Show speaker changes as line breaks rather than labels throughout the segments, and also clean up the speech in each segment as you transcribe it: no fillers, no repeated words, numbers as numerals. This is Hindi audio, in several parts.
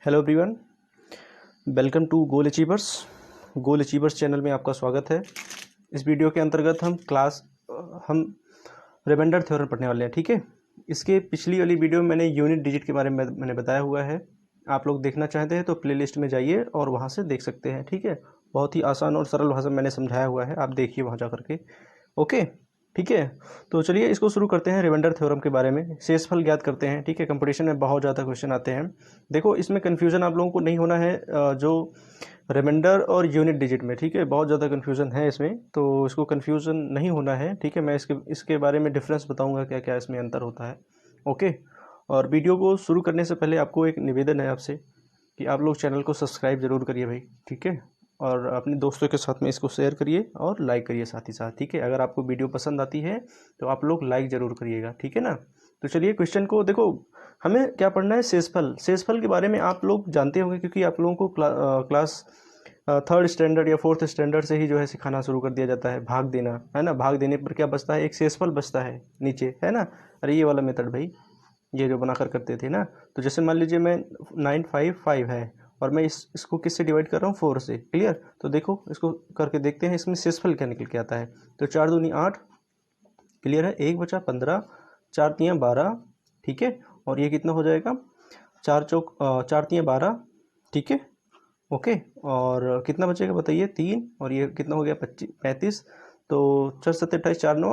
Hello everyone, welcome to goal achievers channel में आपका स्वागत है। इस वीडियो के अंतर्गत हम रिमाइंडर थ्योरम पढ़ने वाले हैं। ठीक है, इसके पिछली वाली वीडियो में मैंने यूनिट डिजिट के बारे में मैंने बताया हुआ है। आप लोग देखना चाहते हैं तो प्लेलिस्ट में जाइए और वहाँ से देख सकते हैं। ठीक है, बहुत ही आसान और सरल भाषा में मैंने समझाया हुआ है, आप देखिए वहाँ जा करके। ओके, ठीक है, तो चलिए इसको शुरू करते हैं। रिमाइंडर थ्योरम के बारे में शेषफल ज्ञात करते हैं। ठीक है, कंपटीशन में बहुत ज़्यादा क्वेश्चन आते हैं। देखो, इसमें कन्फ्यूज़न आप लोगों को नहीं होना है जो रिमाइंडर और यूनिट डिजिट में। ठीक है, बहुत ज़्यादा कन्फ्यूज़न है इसमें, तो इसको कन्फ्यूज़न नहीं होना है। ठीक है, मैं इसके बारे में डिफरेंस बताऊंगा क्या क्या इसमें अंतर होता है। ओके, और वीडियो को शुरू करने से पहले आपको एक निवेदन है आपसे कि आप लोग चैनल को सब्सक्राइब ज़रूर करिए भाई। ठीक है, और अपने दोस्तों के साथ में इसको शेयर करिए और लाइक करिए साथ ही साथ। ठीक है, अगर आपको वीडियो पसंद आती है तो आप लोग लाइक ज़रूर करिएगा। ठीक है ना, तो चलिए क्वेश्चन को देखो। हमें क्या पढ़ना है? शेषफल के बारे में आप लोग जानते होंगे, क्योंकि आप लोगों को क्लास थर्ड स्टैंडर्ड या फोर्थ स्टैंडर्ड से ही जो है सिखाना शुरू कर दिया जाता है। भाग देना है ना, भाग देने पर क्या बचता है? एक शेषफल बचता है नीचे, है ना। अरे ये वाला मेथड भाई, ये जो बनाकर करते थे ना। तो जैसे मान लीजिए मैं 955 है और मैं इसको किससे डिवाइड कर रहा हूँ? 4 से। क्लियर? तो देखो इसको करके देखते हैं इसमें शेषफल क्या निकल के आता है। तो 4 दूनी 8, क्लियर है। 1 बचा 15, 4 तियाँ 12। ठीक है, और ये कितना हो जाएगा? 4 तियाँ 12। ठीक है, ओके, और कितना बचेगा बताइए? 3, और ये कितना हो गया? 35। तो 4 7 28, 4 9,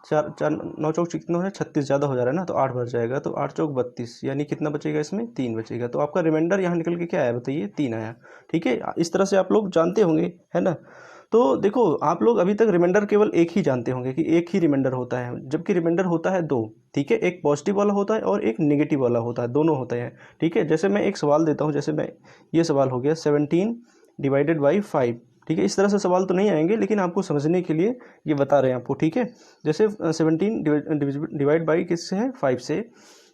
9 चौक कितना हो रहा है? 36, ज़्यादा हो जा रहा है ना, तो 8 बच जाएगा। तो 8 चौक 32, यानी कितना बचेगा इसमें? 3 बचेगा। तो आपका रिमाइंडर यहाँ निकल के क्या आया बताइए? 3 आया। ठीक है, इस तरह से आप लोग जानते होंगे, है ना। तो देखो, आप लोग अभी तक रिमाइंडर केवल एक ही जानते होंगे कि एक ही रिमाइंडर होता है, जबकि रिमाइंडर होता है 2। ठीक है, एक पॉजिटिव वाला होता है और एक नेगेटिव वाला होता है, दोनों होते हैं। ठीक है, जैसे मैं एक सवाल देता हूँ, जैसे मैं ये सवाल हो गया 17 डिवाइडेड बाई 5। ठीक है, इस तरह से सवाल तो नहीं आएंगे, लेकिन आपको समझने के लिए ये बता रहे हैं आपको। ठीक है, जैसे 17 डिवाइड बाई किससे है? 5 से।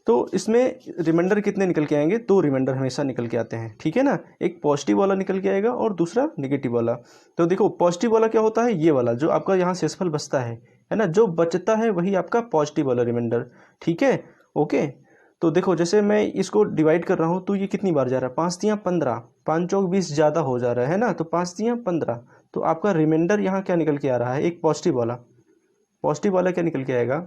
तो इसमें रिमाइंडर कितने निकल के आएंगे? 2 रिमाइंडर हमेशा निकल के आते हैं। ठीक है ना, एक पॉजिटिव वाला निकल के आएगा और दूसरा नेगेटिव वाला। तो देखो, पॉजिटिव वाला क्या होता है? ये वाला जो आपका यहाँ शेषफल बचता है ना, जो बचता है वही आपका पॉजिटिव वाला रिमाइंडर। ठीक है, ओके। तो देखो, जैसे मैं इसको डिवाइड कर रहा हूँ तो ये कितनी बार जा रहा है? 5 तियाँ 15, 5 चौक 20, ज़्यादा हो जा रहा है ना, तो 5 तियाँ 15। तो आपका रिमाइंडर यहाँ क्या निकल के आ रहा है? एक पॉजिटिव वाला क्या निकल के आएगा?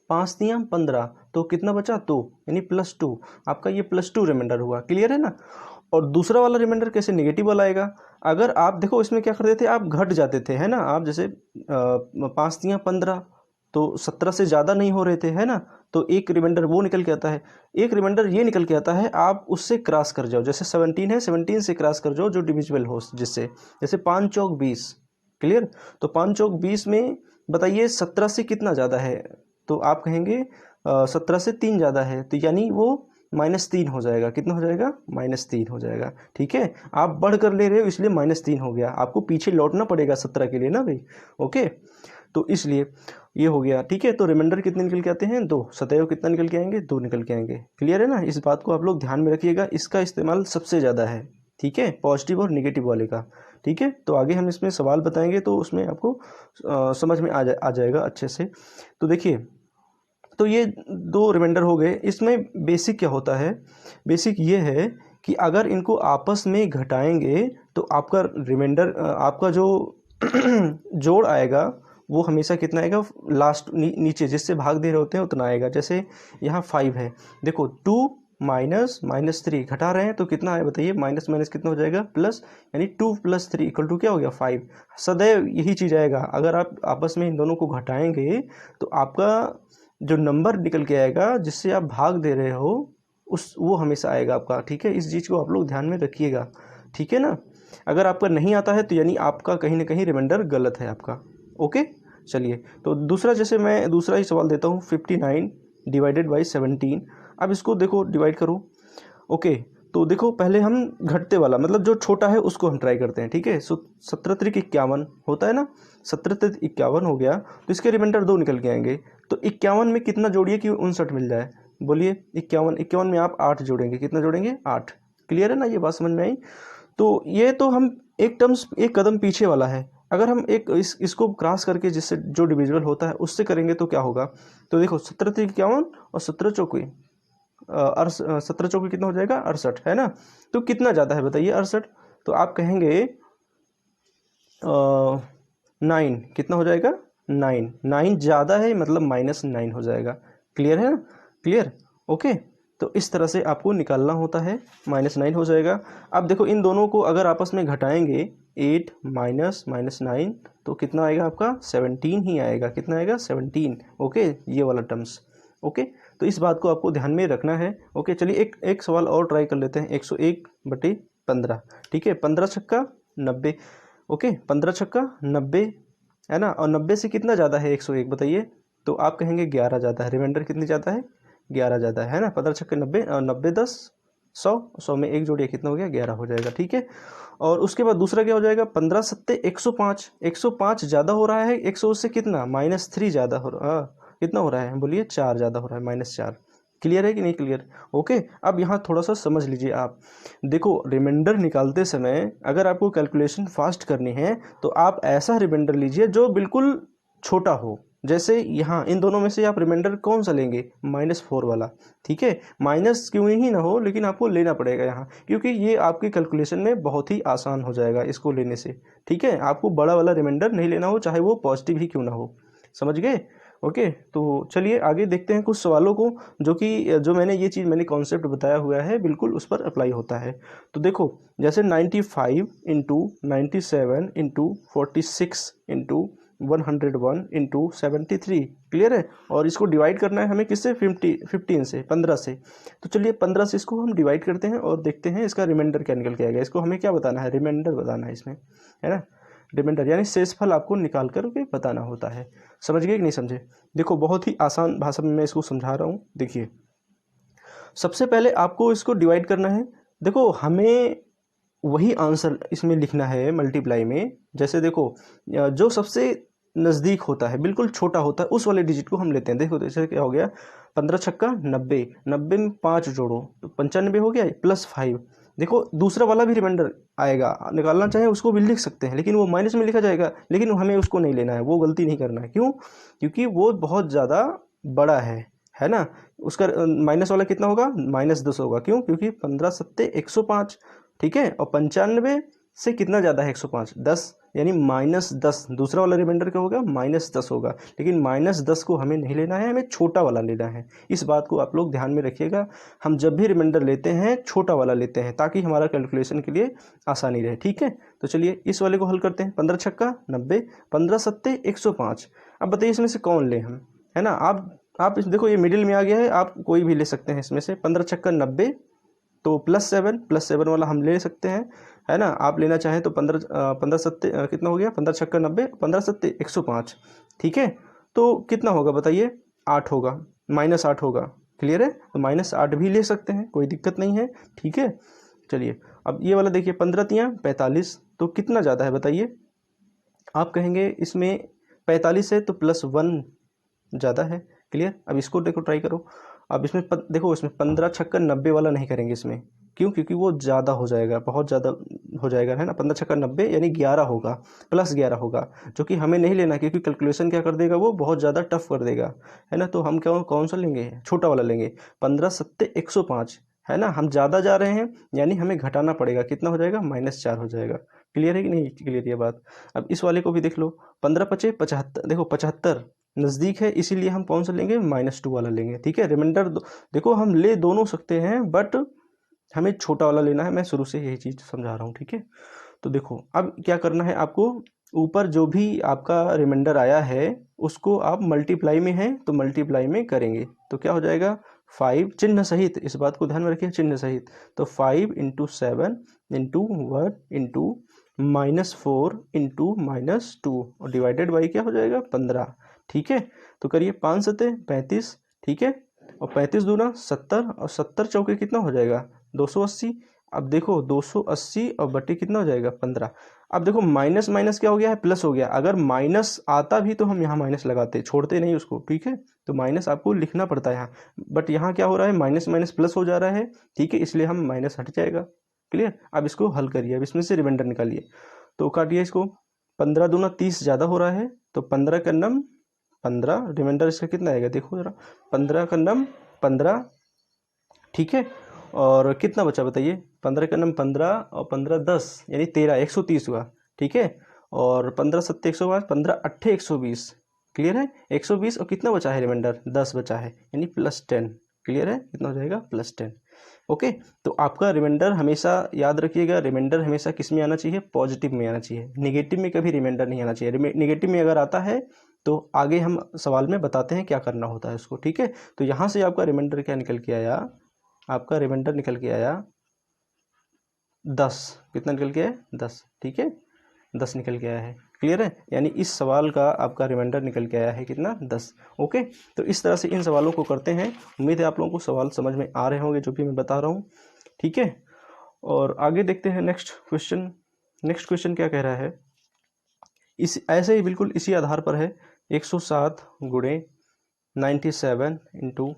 5 तियाँ 15, तो कितना बचा? 2, यानी +2। आपका ये +2 रिमाइंडर हुआ। क्लियर है ना। और दूसरा वाला रिमाइंडर कैसे? नेगेटिव वाला आएगा। अगर आप देखो, इसमें क्या करते थे? आप घट जाते थे, है ना। आप जैसे 5 तियाँ 15, तो 17 से ज़्यादा नहीं हो रहे थे, है ना। तो एक रिमाइंडर वो निकल के आता है। एक रिमाइंडर ये निकल के आता है, आप उससे क्रॉस कर जाओ। जैसे 17 है, 17 से क्रॉस कर जाओ जो डिविजिबल हो जिससे। जैसे 5 चौक 20। क्लियर? तो 5 चौक 20 में बताइए 17 से कितना ज़्यादा है? तो आप कहेंगे 17 से 3 ज़्यादा है, तो यानी वो -3 हो जाएगा। कितना हो जाएगा? -3 हो जाएगा। ठीक है, आप बढ़ कर ले रहे हो इसलिए -3 हो गया। आपको पीछे लौटना पड़ेगा 17 के लिए ना भाई। ओके, तो इसलिए ये हो गया। ठीक है, तो रिमाइंडर कितने निकल के आते हैं? 2। सदैव कितना निकल के आएंगे? 2 निकल के आएंगे। क्लियर है ना, इस बात को आप लोग ध्यान में रखिएगा। इसका इस्तेमाल सबसे ज़्यादा है। ठीक है, पॉजिटिव और निगेटिव वाले का। ठीक है, तो आगे हम इसमें सवाल बताएंगे तो उसमें आपको समझ में आ जाएगा अच्छे से। तो देखिए, तो ये 2 रिमाइंडर हो गए। इसमें बेसिक क्या होता है? बेसिक ये है कि अगर इनको आपस में घटाएंगे तो आपका रिमाइंडर आपका जो जोड़ आएगा वो हमेशा कितना आएगा? लास्ट नीचे जिससे भाग दे रहे होते हैं उतना आएगा। जैसे यहाँ 5 है, देखो 2 -3 घटा रहे हैं तो कितना है बताइए? माइनस माइनस कितना हो जाएगा? प्लस, यानी 2 + 3 = क्या हो गया? 5। सदैव यही चीज़ आएगा। अगर आप आपस में इन दोनों को घटाएंगे तो आपका जो नंबर निकल के आएगा जिससे आप भाग दे रहे हो वो हमेशा आएगा आपका। ठीक है, इस चीज़ को आप लोग ध्यान में रखिएगा। ठीक है ना, अगर आपका नहीं आता है तो यानी आपका कहीं ना कहीं रिमाइंडर गलत है आपका। ओके, चलिए, तो दूसरा, जैसे मैं दूसरा ही सवाल देता हूँ 59 डिवाइडेड बाई 17। अब इसको देखो डिवाइड करो। ओके, तो देखो पहले हम घटते वाला, मतलब जो छोटा है उसको हम ट्राई करते हैं। ठीक है, सो 17 × 51 होता है ना। 17 × 51 हो गया, तो इसके रिमाइंडर 2 निकल के आएंगे। तो 51 में कितना जोड़िए कि 59 मिल जाए? बोलिए। 51 में आप 8 जोड़ेंगे, कितना जोड़ेंगे? 8। क्लियर है ना, ये बात समझ में आई। तो ये तो हम एक कदम पीछे वाला है। अगर हम इसको क्रॉस करके जिससे जो डिविजिबल होता है उससे करेंगे तो क्या होगा? तो देखो 17 × 51 और 17 × 4 17 चौके कितना हो जाएगा 68, है ना। तो कितना ज़्यादा है बताइए 68, तो आप कहेंगे 9, कितना हो जाएगा 9, 9 ज़्यादा है मतलब -9 हो जाएगा। क्लियर है ना, क्लियर, ओके। तो इस तरह से आपको निकालना होता है, -9 हो जाएगा। अब देखो इन दोनों को अगर आपस में घटाएंगे 8 माइनस -9 तो कितना आएगा आपका 17 ही आएगा, कितना आएगा 17, ओके, ये वाला टर्म्स, ओके। तो इस बात को आपको ध्यान में रखना है, ओके। चलिए एक सवाल और ट्राई कर लेते हैं, 101/15, ठीक है, 15 छक्का 90, ओके, 15 छक्का 90, है ना। और 90 से कितना ज़्यादा है 101 बताइए, तो आप कहेंगे 11 ज़्यादा है, रिमाइंडर कितनी ज़्यादा है 11 ज़्यादा है ना। 15 छक्के 90 और 90 10 100, 100 में एक जोड़िए कितना हो गया 11 हो जाएगा, ठीक है। और उसके बाद दूसरा क्या हो जाएगा 15 सत्ते 105, 105 ज़्यादा हो रहा है 100 से कितना -3 ज़्यादा हो रहा, कितना हो रहा है बोलिए 4 ज़्यादा हो रहा है, -4। क्लियर है कि नहीं क्लियर, ओके। अब यहाँ थोड़ा सा समझ लीजिए आप, देखो रिमाइंडर निकालते समय अगर आपको कैलकुलेशन फास्ट करनी है तो आप ऐसा रिमाइंडर लीजिए जो बिल्कुल छोटा हो। जैसे यहाँ इन दोनों में से आप रिमाइंडर कौन सा लेंगे -4 वाला, ठीक है। माइनस क्यों ही ना हो लेकिन आपको लेना पड़ेगा यहाँ, क्योंकि ये आपकी कैलकुलेशन में बहुत ही आसान हो जाएगा इसको लेने से, ठीक है। आपको बड़ा वाला रिमाइंडर नहीं लेना हो, चाहे वो पॉजिटिव ही क्यों ना हो, समझ गए, ओके। तो चलिए आगे देखते हैं कुछ सवालों को, जो मैंने ये चीज़ मैंने कॉन्सेप्ट बताया हुआ है बिल्कुल उस पर अप्लाई होता है। तो देखो जैसे 95 into 97 into 46 into 101 into 73, clear है। और इसको डिवाइड करना है हमें किससे 15 से, 15 से। तो चलिए 15 से इसको हम डिवाइड करते हैं और देखते हैं इसका रिमाइंडर क्या निकल के आएगा। इसको हमें क्या बताना है, रिमाइंडर बताना है इसमें, है ना। रिमाइंडर यानी शेषफल आपको निकाल कर के बताना होता है, समझ गए कि नहीं समझे। देखो बहुत ही आसान भाषा में मैं इसको समझा रहा हूँ, देखिए सबसे पहले आपको इसको डिवाइड करना है। देखो हमें वही आंसर इसमें लिखना है मल्टीप्लाई में, जैसे देखो जो सबसे नज़दीक होता है बिल्कुल छोटा होता है उस वाले डिजिट को हम लेते हैं। देखो जैसे क्या हो गया 15 छक्का 90, 90 में 5 जोड़ो तो 95 हो गया +5। देखो दूसरा वाला भी रिमाइंडर आएगा, निकालना चाहे उसको भी लिख सकते हैं लेकिन वो माइनस में लिखा जाएगा, लेकिन हमें उसको नहीं लेना है, वो गलती नहीं करना है। क्यों, क्योंकि वो बहुत ज़्यादा बड़ा है ना। उसका माइनस वाला कितना होगा -10 होगा, क्यों, क्योंकि 15 सत्ते 105, ठीक है। और 95 से कितना ज़्यादा है 105 10, यानी -10, दूसरा वाला रिमाइंडर क्या होगा -10 होगा। लेकिन -10 को हमें नहीं लेना है, हमें छोटा वाला लेना है। इस बात को आप लोग ध्यान में रखिएगा, हम जब भी रिमाइंडर लेते हैं छोटा वाला लेते हैं ताकि हमारा कैलकुलेशन के लिए आसानी रहे, ठीक है। तो चलिए इस वाले को हल करते हैं, 15 छक्का 90, 15 सत्ते 105। अब बताइए इसमें से कौन ले हम, है ना। आप देखो ये मिडिल में आ गया है, आप कोई भी ले सकते हैं इसमें से। 15 छक्का 90 तो +7 वाला हम ले सकते हैं, है ना। आप लेना चाहें तो 15 सत्ते कितना हो गया 15 छक्का 90, 15 सत्ते 105, ठीक है। तो कितना होगा बताइए 8 होगा, -8 होगा, क्लियर है। तो -8 भी ले सकते हैं, कोई दिक्कत नहीं है, ठीक है। चलिए अब ये वाला देखिए 15 तियाँ 45, तो कितना ज़्यादा है बताइए। आप कहेंगे इसमें 45 है तो +1 ज़्यादा है, क्लियर। अब इसको देखो ट्राई करो। अब इसमें देखो इसमें 15 छक्का 90 वाला नहीं करेंगे इसमें, क्यों, क्योंकि वो ज़्यादा हो जाएगा, बहुत ज़्यादा हो जाएगा, है ना। 15 छक्का 90 यानी 11 होगा, +11 होगा, जो कि हमें नहीं लेना क्योंकि कैलकुलेशन क्या कर देगा वो बहुत ज़्यादा टफ कर देगा, है ना। तो हम कौन सा लेंगे, छोटा वाला लेंगे। 15 सत्ते 105, है ना। हम ज़्यादा जा रहे हैं यानी हमें घटाना पड़ेगा, कितना हो जाएगा -4 हो जाएगा। क्लियर है कि नहीं क्लियर ये बात। अब इस वाले को भी देख लो, 15 पचे 75, देखो 75 नज़दीक है इसीलिए हम कौन सा लेंगे -2 वाला लेंगे, ठीक है। रिमाइंडर देखो हम ले दोनों सकते हैं बट हमें छोटा वाला लेना है, मैं शुरू से यही चीज़ समझा रहा हूँ, ठीक है। तो देखो अब क्या करना है आपको, ऊपर जो भी आपका रिमाइंडर आया है उसको आप मल्टीप्लाई में है तो मल्टीप्लाई में करेंगे, तो क्या हो जाएगा 5 चिन्ह सहित, इस बात को ध्यान में रखिए चिन्ह सहित। तो 5 × 7 × 1 × -4 × -2 और डिवाइडेड बाई क्या हो जाएगा 15, ठीक है। तो करिए 5 सत्ते 35, ठीक है। और 35 दूना 70 और 70 चौके कितना हो जाएगा 280। अब देखो 280 और बटे कितना हो जाएगा 15। अब देखो माइनस माइनस क्या हो गया है प्लस हो गया, अगर माइनस आता भी तो हम यहाँ माइनस लगाते, छोड़ते नहीं उसको, ठीक है। तो माइनस आपको लिखना पड़ता है यहाँ, बट यहाँ क्या हो रहा है माइनस माइनस प्लस हो जा रहा है, ठीक है, इसलिए हम माइनस हट जाएगा, क्लियर। अब इसको हल करिए, अब इसमें से रिमाइंडर निकालिए, तो काटिए इसको। 15 दूना 30 ज़्यादा हो रहा है तो 15 का नम 15, रिमाइंडर इसका कितना आएगा देखो जरा, 15 का नम 15, ठीक है। और कितना बचा बताइए, 15 का नाम 15 और 15 10 यानी 13, 130 हुआ। ठीक है। और 15 सत्ते 105, 15 अट्ठे 120। क्लियर है। 120 और कितना बचा है रिमाइंडर, 10 बचा है यानी +10। क्लियर है, कितना हो जाएगा +10। ओके। तो आपका रिमाइंडर हमेशा याद रखिएगा, रिमाइंडर हमेशा किस में आना चाहिए, पॉजिटिव में आना चाहिए। निगेटिव में कभी रिमाइंडर नहीं आना चाहिए। निगेटिव में अगर आता है तो आगे हम सवाल में बताते हैं क्या करना होता है उसको। ठीक है। तो यहाँ से आपका रिमाइंडर क्या निकल के आया, आपका रिमाइंडर निकल के आया 10। कितना निकल के आया, 10। ठीक है, 10 निकल के आया है। क्लियर है। यानी इस सवाल का आपका रिमाइंडर निकल के आया है कितना, 10। ओके। तो इस तरह से इन सवालों को करते हैं। उम्मीद है आप लोगों को सवाल समझ में आ रहे होंगे जो भी मैं बता रहा हूँ। ठीक है। और आगे देखते हैं नेक्स्ट क्वेश्चन। नेक्स्ट क्वेश्चन क्या कह रहा है, इस ऐसे ही बिल्कुल इसी आधार पर है। 107 गुणे 97 इंटू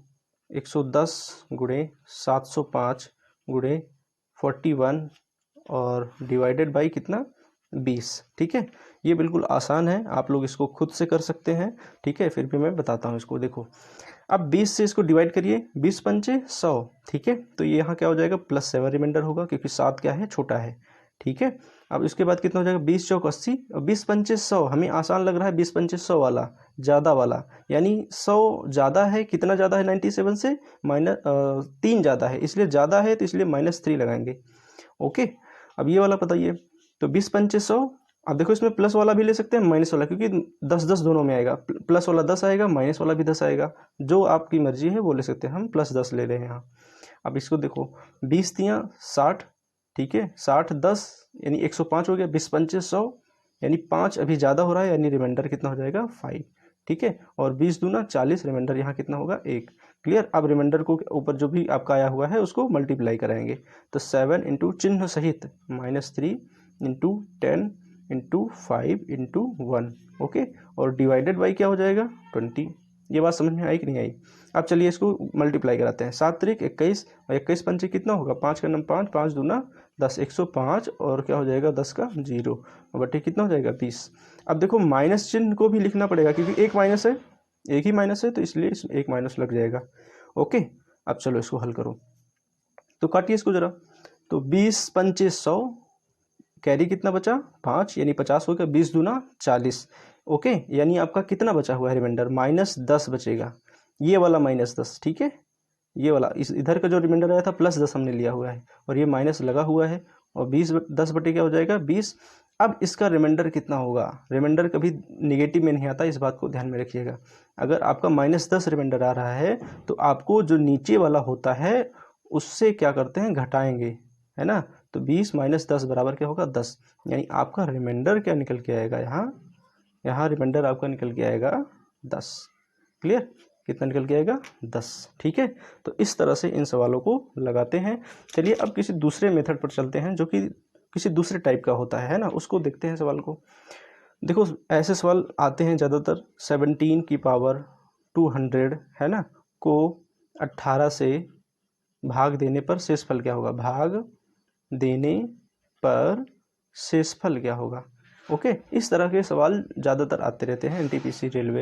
110 गुणे 705 गुणे 41 और डिवाइडेड बाई कितना, 20। ठीक है। ये बिल्कुल आसान है, आप लोग इसको खुद से कर सकते हैं। ठीक है, फिर भी मैं बताता हूँ इसको। देखो, अब 20 से इसको डिवाइड करिए, 20 पंचे 100। ठीक है। तो ये यहाँ क्या हो जाएगा, +7 रिमाइंडर होगा क्योंकि 7 क्या है, छोटा है। ठीक है। अब इसके बाद कितना हो जाएगा, 20 चौक 80 और 20 पंचे 100। हमें आसान लग रहा है 20 पंचे 100 वाला, ज़्यादा वाला, यानी 100 ज़्यादा है। कितना ज़्यादा है 97 से, -3 ज़्यादा है, इसलिए ज़्यादा है तो इसलिए -3 लगाएंगे। ओके। अब ये वाला बताइए, तो 20 पंचे 100। अब देखो इसमें प्लस वाला भी ले सकते हैं, माइनस वाला, क्योंकि 10-10 दोनों में आएगा। प्लस वाला 10 आएगा, माइनस वाला भी 10 आएगा, जो आपकी मर्जी है वो ले सकते हैं। हम +10 ले रहे हैं यहाँ। अब इसको देखो, 20 तियाँ 60। ठीक है, 60 10 यानी 105 हो गया। 20 पंचे 100 यानी 5 अभी ज़्यादा हो रहा है, यानी रिमाइंडर कितना हो जाएगा, 5। ठीक है। और 20 दूना 40, रिमाइंडर यहाँ कितना होगा, 1। क्लियर। अब रिमाइंडर को ऊपर जो भी आपका आया हुआ है उसको मल्टीप्लाई कराएंगे। तो 7 इंटू चिन्ह सहित -3 इंटू 10 इंटू 5 इंटू 1। ओके। और डिवाइडेड बाई क्या हो जाएगा, 20। ये बात समझ में आई कि नहीं आई। अब चलिए इसको मल्टीप्लाई कराते हैं। 7 त्रिक 21 और 21 पंचे कितना होगा, 5 का नंबर 5, 5 दूना 10, 105 और क्या हो जाएगा 10 का 0 और बटे कितना हो जाएगा 20। अब देखो माइनस चिन्ह को भी लिखना पड़ेगा क्योंकि एक माइनस है, एक ही माइनस है, तो इसलिए एक माइनस लग जाएगा। ओके। अब चलो इसको हल करो, तो काटिए इसको जरा। तो 20 पंचे 100, कैरी कितना बचा, 5 यानी 50 हो गया। 20 दूना 40। ओके। यानी आपका कितना बचा हुआ है रिमाइंडर, -10 बचेगा। ये वाला -10। ठीक है। ये वाला इस इधर का जो रिमाइंडर आया था +10 हमने लिया हुआ है और ये माइनस लगा हुआ है। और 20 10 बटे क्या हो जाएगा, 20। अब इसका रिमाइंडर कितना होगा, रिमाइंडर कभी निगेटिव में नहीं आता, इस बात को ध्यान में रखिएगा। अगर आपका -10 रिमाइंडर आ रहा है तो आपको जो नीचे वाला होता है उससे क्या करते हैं, घटाएंगे, है ना। तो 20 - 10 बराबर क्या होगा, 10। यानी आपका रिमाइंडर क्या निकल के आएगा, यहाँ रिमाइंडर आपका निकल के आएगा 10। क्लियर। कितना निकल के आएगा, 10। ठीक है। तो इस तरह से इन सवालों को लगाते हैं। चलिए अब किसी दूसरे मेथड पर चलते हैं जो कि किसी दूसरे टाइप का होता है ना, उसको देखते हैं सवाल को। देखो ऐसे सवाल आते हैं ज़्यादातर, 17 की पावर 200 है ना को 18 से भाग देने पर शेषफल क्या होगा, भाग देने पर शेषफल क्या होगा। ओके। इस तरह के सवाल ज़्यादातर आते रहते हैं, एनटीपीसी, रेलवे,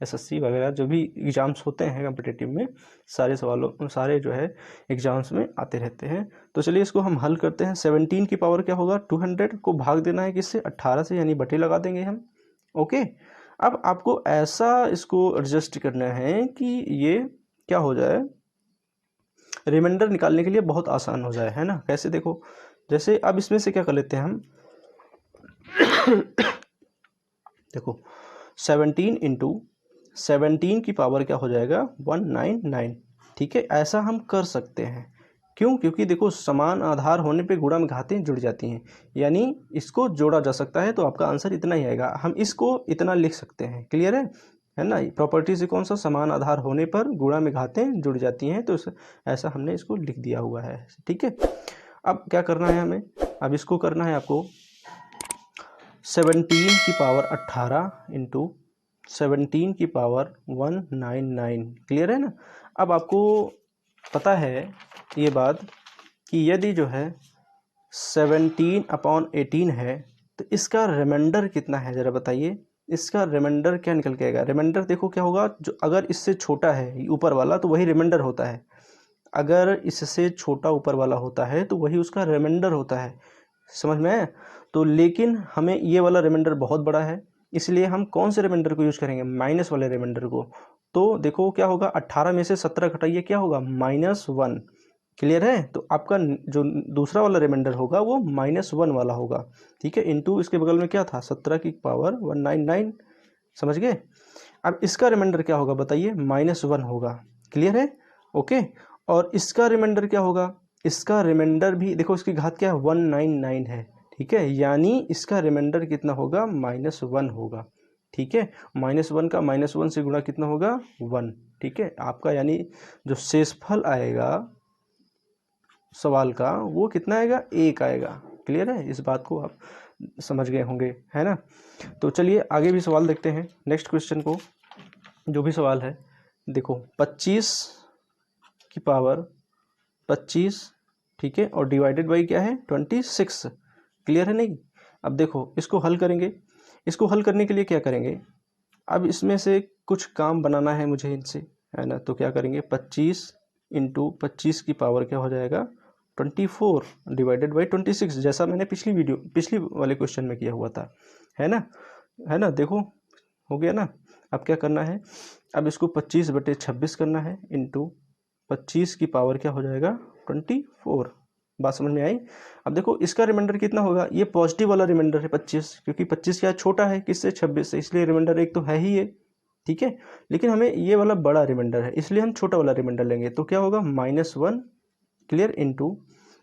एसएससी वगैरह जो भी एग्ज़ाम्स होते हैं कम्पिटिटिव में, सारे जो है एग्ज़ाम्स में आते रहते हैं। तो चलिए इसको हम हल करते हैं। 17 की पावर क्या होगा, 200 को भाग देना है किससे, 18 से, यानी बटे लगा देंगे हम। ओके। अब आपको ऐसा इसको एडजस्ट करना है कि ये क्या हो जाए, रिमाइंडर निकालने के लिए बहुत आसान हो जाए, है ना। कैसे, देखो जैसे अब इसमें से क्या कर लेते हैं हम देखो 17 इंटू 17 की पावर क्या हो जाएगा, 199। ठीक है। ऐसा हम कर सकते हैं, क्यों, क्योंकि देखो समान आधार होने पे गुणा में घातें जुड़ जाती हैं, यानी इसको जोड़ा जा सकता है तो आपका आंसर इतना ही आएगा। हम इसको इतना लिख सकते हैं। क्लियर है ना। प्रॉपर्टी से कौन सा, समान आधार होने पर गुणा में घातें जुड़ जाती हैं, तो ऐसा हमने इसको लिख दिया हुआ है। ठीक है। अब क्या करना है हमें, अब इसको करना है आपको 17 की पावर 18 इंटू 17 की पावर 199। क्लियर है ना। अब आपको पता है ये बात कि यदि जो है 17/18 है तो इसका रिमाइंडर कितना है, ज़रा बताइए। इसका रिमाइंडर क्या निकल के आएगा, रिमाइंडर देखो क्या होगा, जो अगर इससे छोटा है ऊपर वाला तो वही रिमाइंडर होता है। अगर इससे छोटा ऊपर वाला होता है तो वही उसका रिमाइंडर होता है, समझ में आया? तो लेकिन हमें ये वाला रिमाइंडर बहुत बड़ा है, इसलिए हम कौन से रिमाइंडर को यूज़ करेंगे? माइनस वाले रिमाइंडर को। तो देखो क्या होगा, 18 में से 17 घटाइए, क्या होगा? -1। क्लियर है? तो आपका जो दूसरा वाला रिमाइंडर होगा वो -1 वाला होगा, ठीक है। इंटू इसके बगल में क्या था? 17 की पावर 199, समझ गए? अब इसका रिमाइंडर क्या होगा बताइए? -1 होगा। क्लियर है? ओके। और इसका रिमाइंडर क्या होगा? इसका रिमाइंडर भी देखो, इसकी घात क्या है? 199 है, ठीक है। यानी इसका रिमाइंडर कितना होगा? -1 होगा, ठीक है। -1 का -1 से गुणा कितना होगा? 1, ठीक है। आपका यानी जो शेषफल आएगा सवाल का वो कितना आएगा? 1 आएगा। क्लियर है? इस बात को आप समझ गए होंगे, है ना। तो चलिए आगे भी सवाल देखते हैं, नेक्स्ट क्वेश्चन को। जो भी सवाल है देखो, 25 की पावर 25, ठीक है, और डिवाइडेड बाई क्या है? 26। क्लियर है? नहीं। अब देखो इसको हल करेंगे। इसको हल करने के लिए क्या करेंगे? अब इसमें से कुछ काम बनाना है मुझे इनसे, है ना। तो क्या करेंगे? 25 इंटू 25 की पावर क्या हो जाएगा? 24 डिवाइडेड बाई 26, जैसा मैंने पिछली वाले क्वेश्चन में किया हुआ था, है ना। है ना, देखो हो गया ना। अब क्या करना है? अब इसको 25/26 करना है, इंटू 25 की पावर क्या हो जाएगा? 24। बात समझ में आई? अब देखो इसका रिमाइंडर कितना होगा? ये पॉजिटिव वाला रिमाइंडर है 25, क्योंकि 25 क्या छोटा है किससे? 26 से, इसलिए रिमाइंडर 1 तो है ही ये, ठीक है। लेकिन हमें ये वाला बड़ा रिमाइंडर है, इसलिए हम छोटा वाला रिमाइंडर लेंगे। तो क्या होगा? -1। क्लियर? इंटू,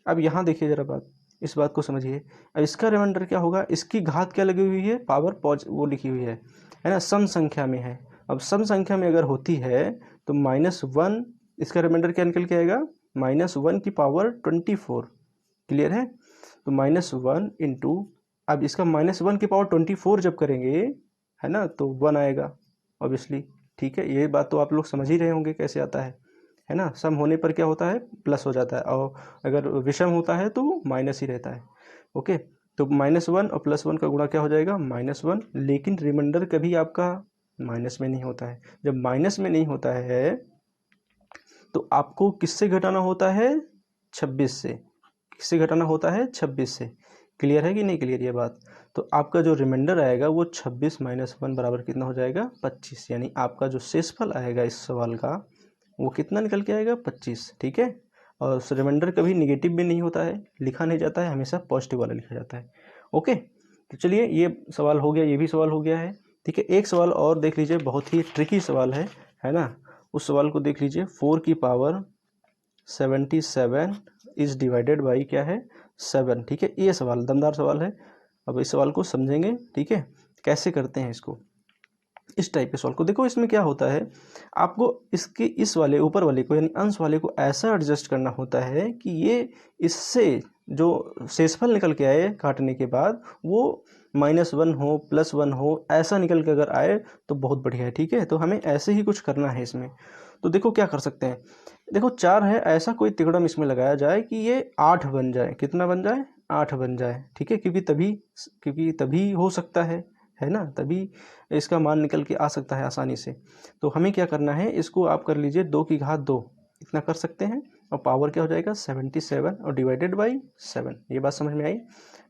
अब यहाँ देखिए जरा बात, इस बात को समझिए। अब इसका रिमाइंडर क्या होगा? इसकी घात क्या लगी हुई है? पावर वो लिखी हुई है ना, सम संख्या में है। अब सम संख्या में अगर होती है तो -1, इसका रिमाइंडर क्या निकल के आएगा? -1 की पावर 24। क्लियर है? तो -1 इंटू, अब इसका -1 की पावर 24 जब करेंगे, है ना, तो 1 आएगा ऑब्वियसली, ठीक है। ये बात तो आप लोग समझ ही रहे होंगे कैसे आता है ना। सम होने पर क्या होता है? प्लस हो जाता है, और अगर विषम होता है तो माइनस ही रहता है। ओके, तो -1 और +1 का गुणा क्या हो जाएगा? -1। लेकिन रिमाइंडर कभी आपका माइनस में नहीं होता है। जब माइनस में नहीं होता है तो आपको किससे घटाना होता है? 26 से। किससे घटाना होता है? 26 से। क्लियर है कि नहीं क्लियर ये बात? तो आपका जो रिमाइंडर आएगा वो 26 - 1 बराबर कितना हो जाएगा? 25। यानी आपका जो शेषफल आएगा इस सवाल का वो कितना निकल के आएगा? 25, ठीक है। और रिमाइंडर कभी निगेटिव भी नहीं होता है, लिखा नहीं जाता है, हमेशा पॉजिटिव वाला लिखा जाता है। ओके, तो चलिए ये सवाल हो गया, ये भी सवाल हो गया है, ठीक है। एक सवाल और देख लीजिए, बहुत ही ट्रिकी सवाल है ना। उस सवाल को देख लीजिए। 4 की पावर 77 इज डिवाइडेड बाई क्या है? 7, ठीक है। ये सवाल दमदार सवाल है। अब इस सवाल को समझेंगे, ठीक है, कैसे करते हैं इसको, इस टाइप के सवाल को। देखो इसमें क्या होता है, आपको इसके इस वाले ऊपर वाले को यानी अंश वाले को ऐसा एडजस्ट करना होता है कि ये इससे जो शेषफल निकल के आए काटने के बाद वो -1 हो, +1 हो, ऐसा निकल के अगर आए तो बहुत बढ़िया है, ठीक है। तो हमें ऐसे ही कुछ करना है इसमें। तो देखो क्या कर सकते हैं, देखो 4 है, ऐसा कोई तिकड़म इसमें लगाया जाए कि ये 8 बन जाए। कितना बन जाए? 8 बन जाए, ठीक है। क्योंकि तभी हो सकता है ना, तभी इसका मान निकल के आ सकता है आसानी से। तो हमें क्या करना है, इसको आप कर लीजिए 2 की घात 2, इतना कर सकते हैं। और पावर क्या हो जाएगा? 77 और डिवाइडेड बाई 7। ये बात समझ में आई?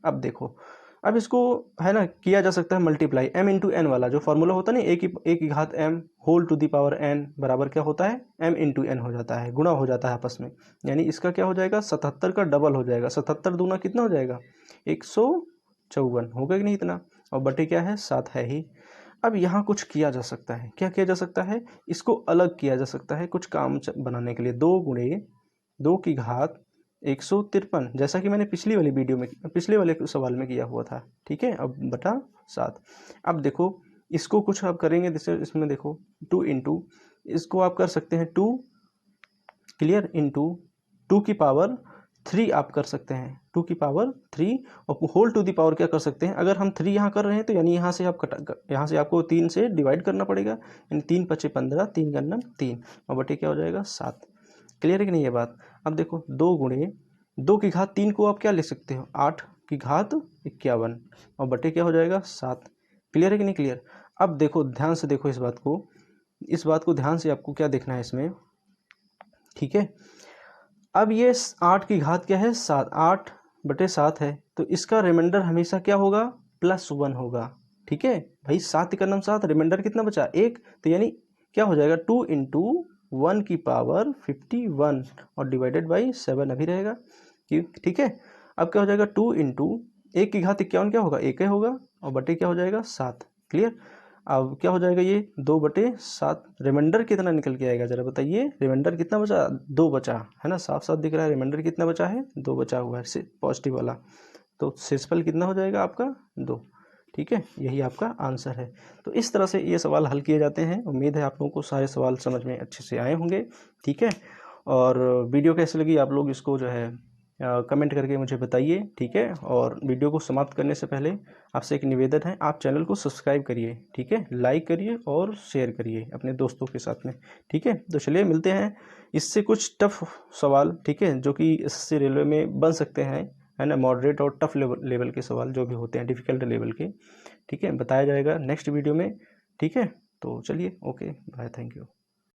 अब देखो, अब इसको है ना किया जा सकता है मल्टीप्लाई, m इंटू एन वाला जो फॉर्मूला होता है ना, एक की घात m whole to the power n बराबर क्या होता है? m इंटू एन हो जाता है, गुणा हो जाता है आपस में। यानी इसका क्या हो जाएगा? 77 का डबल हो जाएगा। 77 दूना कितना हो जाएगा? 154 होगा कि नहीं इतना, और बटे क्या है? 7 है ही। अब यहाँ कुछ किया जा सकता है, क्या किया जा सकता है? इसको अलग किया जा सकता है कुछ काम बनाने के लिए। 2 गुणे 2 की घात 153, जैसा कि मैंने पिछले वाले सवाल में किया हुआ था, ठीक है। अब बटा 7। अब देखो इसको कुछ आप करेंगे, जैसे इसमें देखो 2 इंटू, इसको आप कर सकते हैं 2, क्लियर, इंटू 2 की पावर 3 आप कर सकते हैं, 2 की पावर 3, और होल टू दी पावर क्या कर सकते हैं? अगर हम 3 यहाँ कर रहे हैं तो यानी यहाँ से आपको 3 से डिवाइड करना पड़ेगा, यानी 3 × 5 = 15, 3 × 9 3, और बटे क्या हो जाएगा? 7। क्लियर है कि नहीं ये बात? अब देखो 2 गुणे 2 की घात 3 को आप क्या लिख सकते हो? 8 की घात 51, और बटे क्या हो जाएगा? 7। क्लियर है कि नहीं क्लियर? अब देखो ध्यान से देखो इस बात को ध्यान से आपको क्या देखना है इसमें, ठीक है। अब ये 8 की घात क्या है 7, 8/7 है, तो इसका रिमाइंडर हमेशा क्या होगा +1 होगा। ठीक है भाई, 7 का नाम 7, रिमाइंडर कितना बचा 1, तो यानी क्या हो जाएगा 2 × 1 की पावर 51 और डिवाइडेड बाई 7 अभी रहेगा। ठीक है, अब क्या हो जाएगा 2 × 1 की घात 51 क्या होगा 1 होगा और बटे क्या हो जाएगा 7। क्लियर। अब क्या हो जाएगा ये 2/7, रिमाइंडर कितना निकल के आएगा जरा बताइए, रिमाइंडर कितना बचा 2 बचा है ना, साफ साफ दिख रहा है रिमाइंडर कितना बचा है 2 बचा हुआ है पॉजिटिव वाला, तो शेषफल कितना हो जाएगा आपका 2। ठीक है, यही आपका आंसर है। तो इस तरह से ये सवाल हल किए जाते हैं। उम्मीद है आप लोगों को सारे सवाल समझ में अच्छे से आए होंगे। ठीक है, और वीडियो कैसी लगी आप लोग इसको जो है कमेंट करके मुझे बताइए। ठीक है, और वीडियो को समाप्त करने से पहले आपसे एक निवेदन है, आप चैनल को सब्सक्राइब करिए। ठीक है, लाइक करिए और शेयर करिए अपने दोस्तों के साथ में। ठीक है, तो चलिए मिलते हैं इससे कुछ टफ सवाल, ठीक है, जो कि इससे रेलवे में बन सकते हैं, है ना, मॉडरेट और टफ लेवल के सवाल जो भी होते हैं डिफ़िकल्ट लेवल के। ठीक है, बताया जाएगा नेक्स्ट वीडियो में। ठीक है, तो चलिए ओके बाय, थैंक यू।